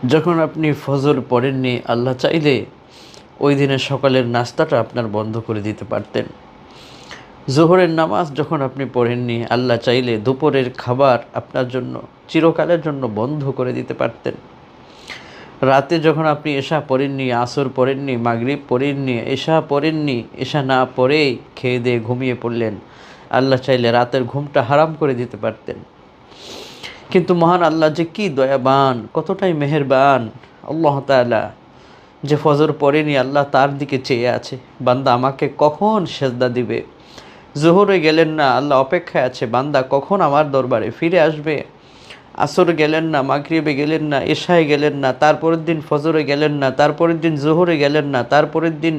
যখন আপনি ফজর পড়েননি, আল্লাহ চাইলে ওই দিনের সকালের নাস্তাটা আপনার বন্ধ করে দিতে পারতেন। জোহরের নামাজ যখন আপনি পড়েননি, আল্লাহ চাইলে দুপুরের খাবার আপনার জন্য চিরকালের জন্য বন্ধ করে দিতে পারতেন। রাতে যখন আপনি এশা পড়েননি, আসর পড়েননি, মাগরিব পড়েননি, এশা পড়েননি, এশা না পড়েই খেয়ে দিয়ে ঘুমিয়ে পড়লেন, আল্লাহ চাইলে রাতের ঘুমটা হারাম করে দিতে পারতেন। কিন্তু মহান আল্লাহ যে কি দয়াবান, কতটাই মেহেরবান আল্লাহ তাআলা, যে ফজর পড়েনি আল্লাহ তার দিকে চেয়ে আছে, বান্দা আমাকে কখন সেজদা দিবে। জোহরে গেলেন না, আল্লাহ অপেক্ষায় আছে, বান্দা কখন আমার দরবারে ফিরে আসবে। আসর গেলেন না, মাগরিবে গেলেন না, এশায় গেলেন না, তারপরের দিন ফজরে গেলেন না, তারপরের দিন জোহরে গেলেন না, তারপরের দিন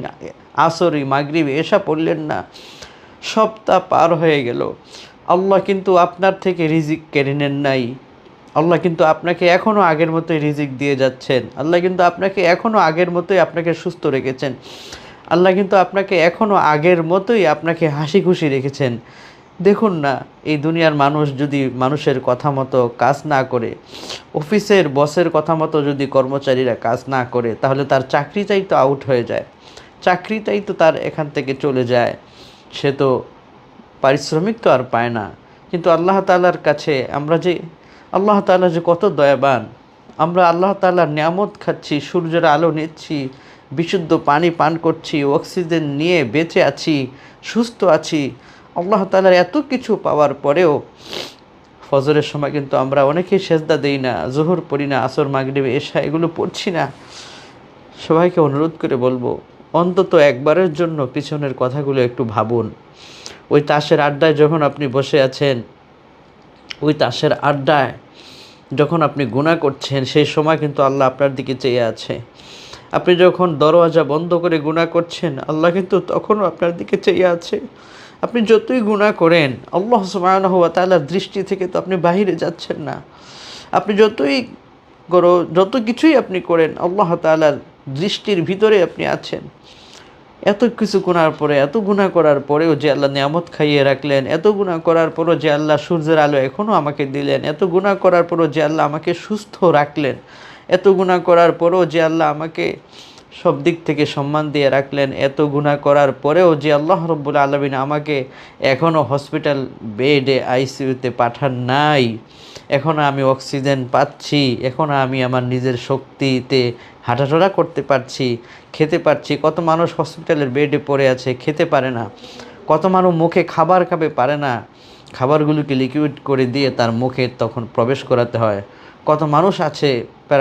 আসরি মাগরিবে এশা পড়লেন না। সপ্তাহ পার হয়ে গেল, আল্লাহ কিন্তু আপনার থেকে রিজিক কেড়ে নেন নাই। আল্লাহ কিন্তু আপনাকে এখনও আগের মতোই রিজিক দিয়ে যাচ্ছেন। আল্লাহ কিন্তু আপনাকে এখনও আগের মতোই আপনাকে সুস্থ রেখেছেন। আল্লাহ কিন্তু আপনাকে এখনও আগের মতোই আপনাকে হাসি খুশি রেখেছেন। দেখুন না, এই দুনিয়ার মানুষ যদি মানুষের কথা মতো কাজ না করে, অফিসের বসের কথা মতো যদি কর্মচারীরা কাজ না করে, তাহলে তার চাকরিটাই তো আউট হয়ে যায়, চাকরিটাই তো তার এখান থেকে চলে যায়, সে তো পারিশ্রমিক তো আর পায় না। কিন্তু আল্লাহ তাআলার কাছে আমরা যে, আল্লাহ তাআলা যে কত দয়াবান, আমরা আল্লাহ তাআলার নিয়ামত খাচ্ছি, সূর্যের আলো নিচ্ছি, বিশুদ্ধ পানি পান করছি, অক্সিজেন নিয়ে বেঁচে আছি, সুস্থ আছি। আল্লাহ তাআলার এত কিছু পাওয়ার পরেও ফজরের সময় কিন্তু আমরা অনেকেই সেজদা দেই না, জোহর পড়ি না, আসর মাগরিব এশা এগুলো পড়ছি না। সবাইকে অনুরোধ করে বলবো, অন্তত একবারের জন্য পিছনের কথাগুলো একটু ভাবুন। ওই তাসের আড্ডায় যখন আপনি বসে আছেন, ওই তাসের আড্ডায় যখন আপনি গুনাহ করছেন, সেই সময় কিন্তু আল্লাহ আপনার দিকে চেয়ে আছে। আপনি যখন দরওয়াজা বন্ধ করে গুনাহ করছেন, আল্লাহ কিন্তু তখনও আপনার দিকে চেয়ে আছে। আপনি যতই গুনাহ করেন, আল্লাহ সুবহানাহু ওয়া তাআলার দৃষ্টি থেকে তো আপনি বাহিরে যাচ্ছেন না। আপনি যত কিছুই আপনি করেন, আল্লাহ তাআলার দৃষ্টির ভিতরে আপনি আছেন। এত কিছু গুনার পরে, এত গুনাহ করার পরেও যে আল্লাহ নিয়ামত খাইয়ে রাখলেন, এত গুনাহ করার পরও যে আল্লাহ সূর্যের আলো এখনও আমাকে দিলেন, এত গুনাহ করার পরও যে আল্লাহ আমাকে সুস্থ রাখলেন, এত গুনাহ করার পরেও যে আল্লাহ আমাকে সব দিক থেকে সম্মান দিয়ে রাখলেন, এত গুনাহ করার পরেও যে আল্লাহ রব্বুল আলামিন আমাকে এখনও হসপিটাল বেডে আইসিইউতে পাঠান নাই, এখনও আমি অক্সিজেন পাচ্ছি, এখনও আমি আমার নিজের শক্তিতে হাঁটাচলা করতে পারছি, খেতে পারছি। কত মানুষ হসপিটালের বেডে পড়ে আছে, খেতে পারে না। কত মানুষ মুখে খাবার খাবে, পারে না, খাবারগুলোকে লিকুইড করে দিয়ে তার মুখে তখন প্রবেশ করাতে হয়। কত মানুষ আছে